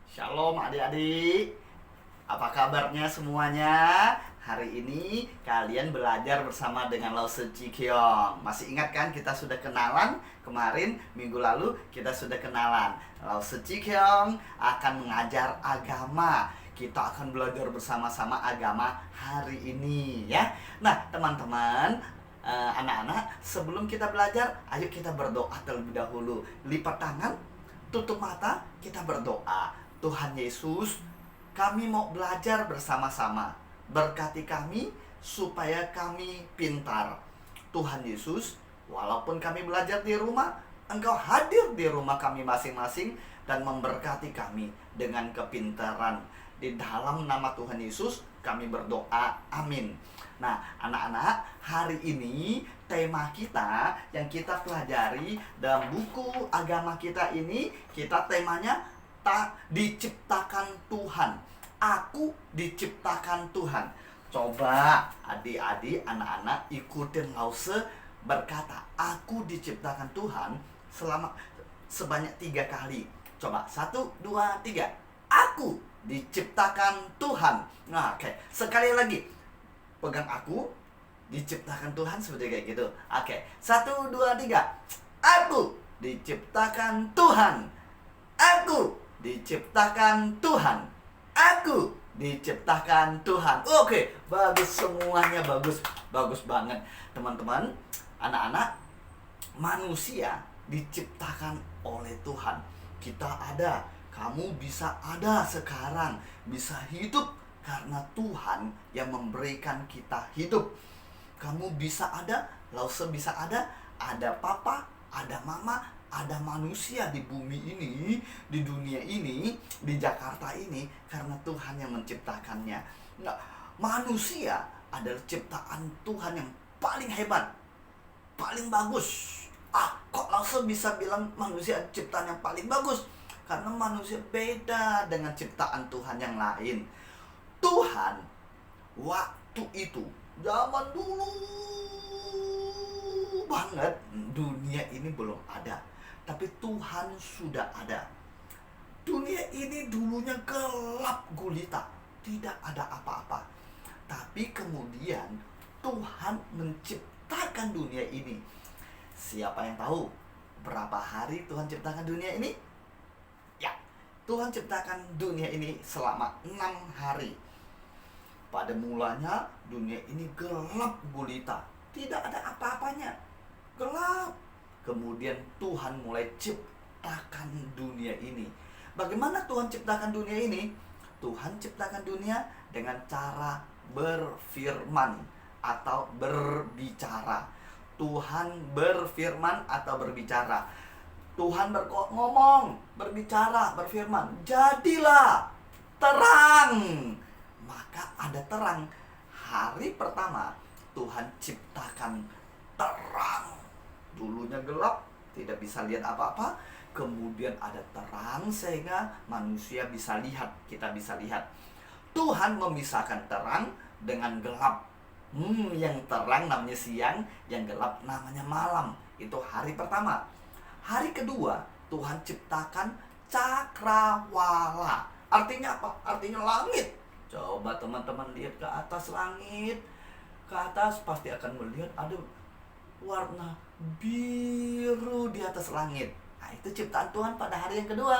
Shalom adik-adik. Apa kabarnya semuanya? Hari ini kalian belajar bersama dengan Lause Chi Kyong. Masih ingat kan kita sudah kenalan? Kemarin minggu lalu kita sudah kenalan. Lause Chi Kyong akan mengajar agama. Kita akan belajar bersama-sama agama hari ini ya. Nah, teman-teman, anak-anak, sebelum kita belajar, ayo kita berdoa terlebih dahulu. Lipat tangan, tutup mata, kita berdoa. Tuhan Yesus, kami mau belajar bersama-sama. Berkati kami supaya kami pintar. Tuhan Yesus, walaupun kami belajar di rumah, Engkau hadir di rumah kami masing-masing dan memberkati kami dengan kepintaran. Di dalam nama Tuhan Yesus kami berdoa, amin. Nah, anak-anak, hari ini tema kita yang kita pelajari dalam buku agama kita ini, kita temanya tak diciptakan Tuhan. Aku diciptakan Tuhan. Coba adik-adik, anak-anak ikutin Lause berkata, aku diciptakan Tuhan sebanyak 3 kali. Coba, 1, 2, 3. Aku diciptakan Tuhan. Nah, oke. Sekali lagi. Pegang aku, diciptakan Tuhan, seperti kayak gitu. Oke, 1, 2, 3. Aku diciptakan Tuhan. Aku diciptakan Tuhan. Aku diciptakan Tuhan. Oke, bagus semuanya, bagus. Bagus banget. Teman-teman, anak-anak, manusia diciptakan oleh Tuhan. Kita ada, kamu bisa ada sekarang, bisa hidup karena Tuhan yang memberikan kita hidup. Kamu bisa ada, Lause bisa ada papa, ada mama, ada manusia di bumi ini, di dunia ini, di Jakarta ini, karena Tuhan yang menciptakannya. Nah, manusia adalah ciptaan Tuhan yang paling hebat, paling bagus. Kok Lause bisa bilang manusia ciptaan yang paling bagus? Karena manusia beda dengan ciptaan Tuhan yang lain. Tuhan waktu itu, zaman dulu banget, dunia ini belum ada, tapi Tuhan sudah ada. Dunia ini dulunya gelap gulita, tidak ada apa-apa. Tapi kemudian Tuhan menciptakan dunia ini. Siapa yang tahu berapa hari Tuhan ciptakan dunia ini? Ya, Tuhan ciptakan dunia ini selama 6 hari. Pada mulanya dunia ini gelap gulita, tidak ada apa-apanya, gelap. Kemudian Tuhan mulai ciptakan dunia ini. Bagaimana Tuhan ciptakan dunia ini? Tuhan ciptakan dunia dengan cara berfirman atau berbicara. Tuhan berfirman atau berbicara. Tuhan ngomong, berbicara, berfirman, jadilah terang. Maka ada terang. Hari pertama Tuhan ciptakan terang. Dulunya gelap, tidak bisa lihat apa-apa. Kemudian ada terang sehingga manusia bisa lihat, kita bisa lihat. Tuhan memisahkan terang dengan gelap. Yang terang namanya siang, yang gelap namanya malam. Itu hari pertama. Hari kedua Tuhan ciptakan cakrawala. Artinya apa? Artinya langit. Coba teman-teman lihat ke atas langit. Ke atas pasti akan melihat ada warna biru di atas langit. Nah, itu ciptaan Tuhan pada hari yang kedua.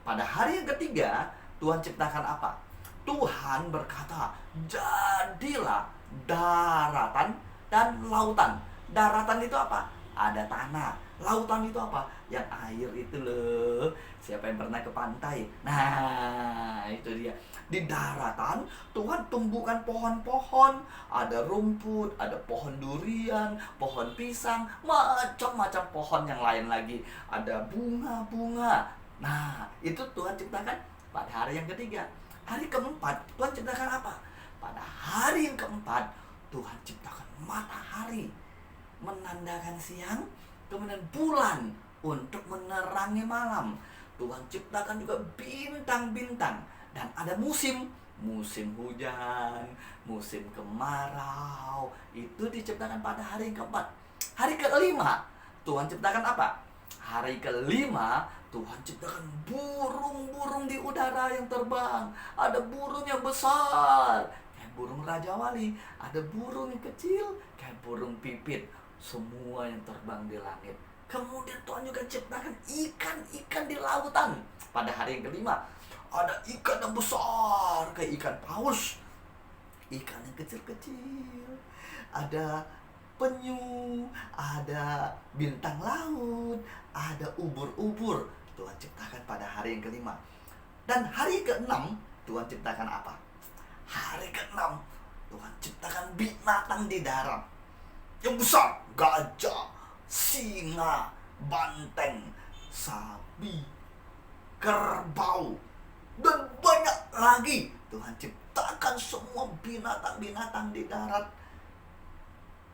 Pada hari yang ketiga Tuhan ciptakan apa? Tuhan berkata, jadilah daratan dan lautan. Daratan itu apa? Ada tanah. Lautan itu apa? Yang air itu loh. Siapa yang pernah ke pantai? Nah, itu dia. Di daratan Tuhan tumbuhkan pohon-pohon. Ada rumput, ada pohon durian, pohon pisang, macam-macam pohon yang lain lagi. Ada bunga-bunga. Nah, itu Tuhan ciptakan pada hari yang ketiga. Hari keempat Tuhan ciptakan apa? Pada hari yang keempat Tuhan ciptakan matahari, menandakan siang. Kemudian bulan untuk menerangi malam. Tuhan ciptakan juga bintang-bintang. Dan ada musim. Musim hujan, musim kemarau. Itu diciptakan pada hari yang keempat. Hari kelima Tuhan ciptakan apa? Hari kelima Tuhan ciptakan burung-burung di udara yang terbang. Ada burung yang besar, kayak burung Raja Wali. Ada burung yang kecil, kayak burung pipit. Semua yang terbang di langit. Kemudian Tuhan juga ciptakan ikan-ikan di lautan. Pada hari yang kelima, ada ikan yang besar, kayak ikan paus. Ikan yang kecil-kecil. Ada penyu, ada bintang laut, ada ubur-ubur. Tuhan ciptakan pada hari yang kelima. Dan hari keenam, Tuhan ciptakan apa? Hari keenam, Tuhan ciptakan binatang di darat yang besar. Gajah, singa, banteng, sapi, kerbau, dan banyak lagi. Tuhan ciptakan semua binatang-binatang di darat.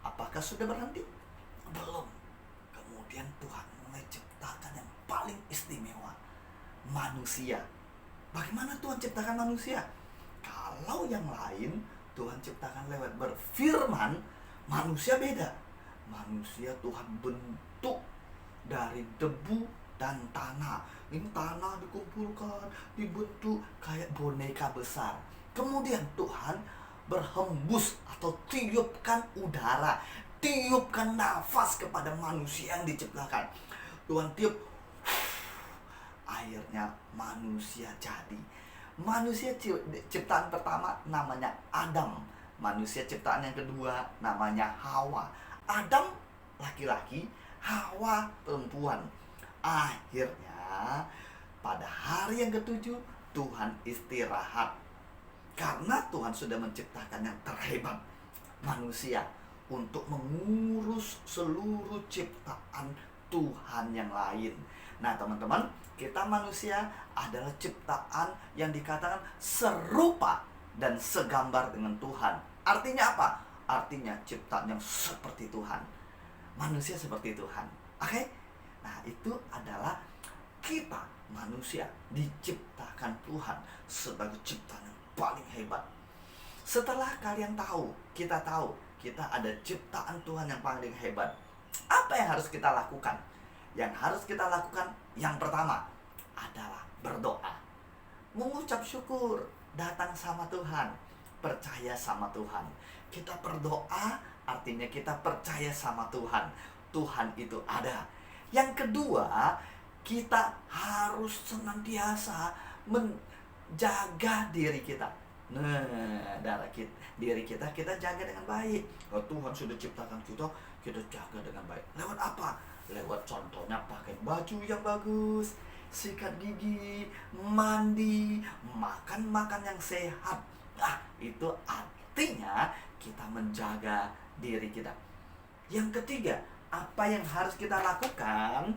Apakah sudah berhenti? Belum. Kemudian Tuhan mulai ciptakan yang paling istimewa, manusia. Bagaimana Tuhan ciptakan manusia? Kalau yang lain Tuhan ciptakan lewat berfirman, manusia beda. Manusia Tuhan bentuk dari debu dan tanah. Ini tanah dikumpulkan, dibentuk kayak boneka besar. Kemudian Tuhan berhembus atau tiupkan udara, tiupkan nafas kepada manusia yang diciptakan. Tuhan tiup, akhirnya manusia jadi. Manusia ciptaan pertama namanya Adam. Manusia ciptaan yang kedua namanya Hawa. Adam laki-laki, Hawa perempuan. Akhirnya pada hari yang ketujuh Tuhan istirahat. Karena Tuhan sudah menciptakan yang terhebat, manusia, untuk mengurus seluruh ciptaan Tuhan yang lain. Nah teman-teman, kita manusia adalah ciptaan yang dikatakan serupa dan segambar dengan Tuhan. Artinya apa? Artinya ciptaan yang seperti Tuhan. Manusia seperti Tuhan. Oke? Nah itu adalah kita manusia diciptakan Tuhan sebagai ciptaan yang paling hebat. Setelah kalian tahu, kita ada ciptaan Tuhan yang paling hebat. Apa yang harus kita lakukan? Yang harus kita lakukan yang pertama adalah berdoa, mengucap syukur, datang sama Tuhan, percaya sama Tuhan. Kita berdoa artinya kita percaya sama Tuhan. Tuhan itu ada. Yang kedua, kita harus senantiasa menjaga diri kita. Nah, diri kita jaga dengan baik. Oh, Tuhan sudah ciptakan kita jaga dengan baik. Lewat apa? Lewat contohnya pakai baju yang bagus, sikat gigi, mandi, makan yang sehat. Nah, itu artinya kita menjaga diri kita. Yang ketiga, apa yang harus kita lakukan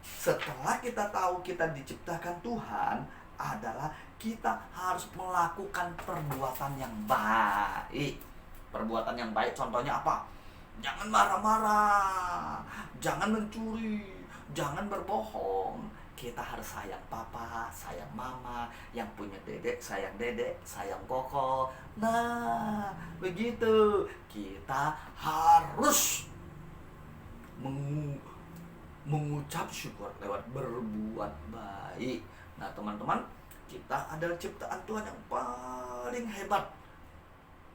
setelah kita tahu kita diciptakan Tuhan adalah kita harus melakukan perbuatan yang baik. Perbuatan yang baik contohnya apa? Jangan marah-marah, jangan mencuri, jangan berbohong. Kita harus sayang papa, sayang mama, yang punya dedek, sayang koko. Nah, begitu. Kita harus mengucap syukur lewat berbuat baik. Nah, teman-teman, kita adalah ciptaan Tuhan yang paling hebat.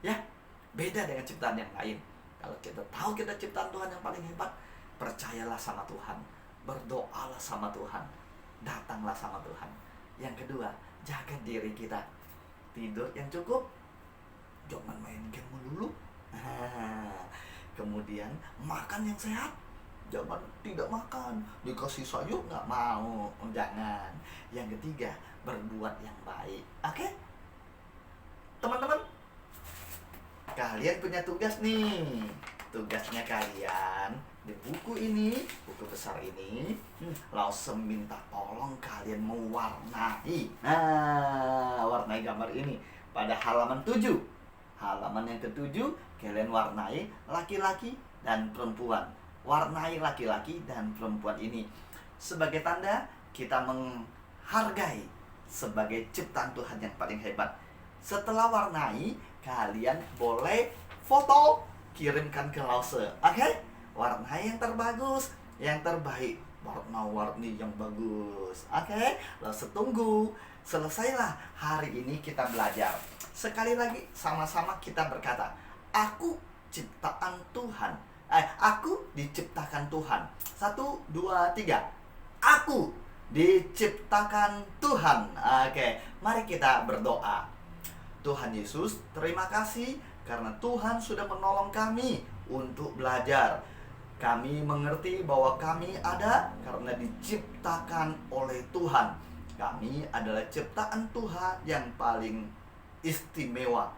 Ya, beda dengan ciptaan yang lain. Kalau kita tahu kita ciptaan Tuhan yang paling hebat, percayalah sama Tuhan, berdoalah sama Tuhan, datanglah sama Tuhan. Yang kedua, jaga diri kita. Tidur yang cukup, jangan main game melulu. Kemudian makan yang sehat, jangan tidak makan, dikasih sayur nggak mau, jangan. Yang ketiga, berbuat yang baik. Oke? Teman-teman, kalian punya tugas nih. Tugasnya kalian di buku ini, buku besar ini, langsung minta tolong kalian mewarnai. Nah, warnai gambar ini pada halaman 7. Halaman yang ke-7, kalian warnai laki-laki dan perempuan. Warnai laki-laki dan perempuan ini sebagai tanda kita menghargai sebagai ciptaan Tuhan yang paling hebat. Setelah warnai, kalian boleh foto, kirimkan ke Lause. Oke? Warnai yang terbagus, yang terbaik. warna-warni yang bagus. Oke, langsung tunggu. Selesailah hari ini kita belajar. Sekali lagi sama-sama kita berkata, aku ciptaan Tuhan. Aku diciptakan Tuhan. 1, 2, 3. Aku diciptakan Tuhan. Oke, mari kita berdoa. Tuhan Yesus, terima kasih karena Tuhan sudah menolong kami untuk belajar. Kami mengerti bahwa kami ada karena diciptakan oleh Tuhan. Kami adalah ciptaan Tuhan yang paling istimewa.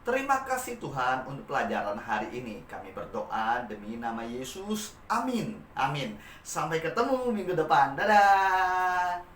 Terima kasih Tuhan untuk pelajaran hari ini. Kami berdoa demi nama Yesus. Amin. Amin. Sampai ketemu minggu depan. Dadah.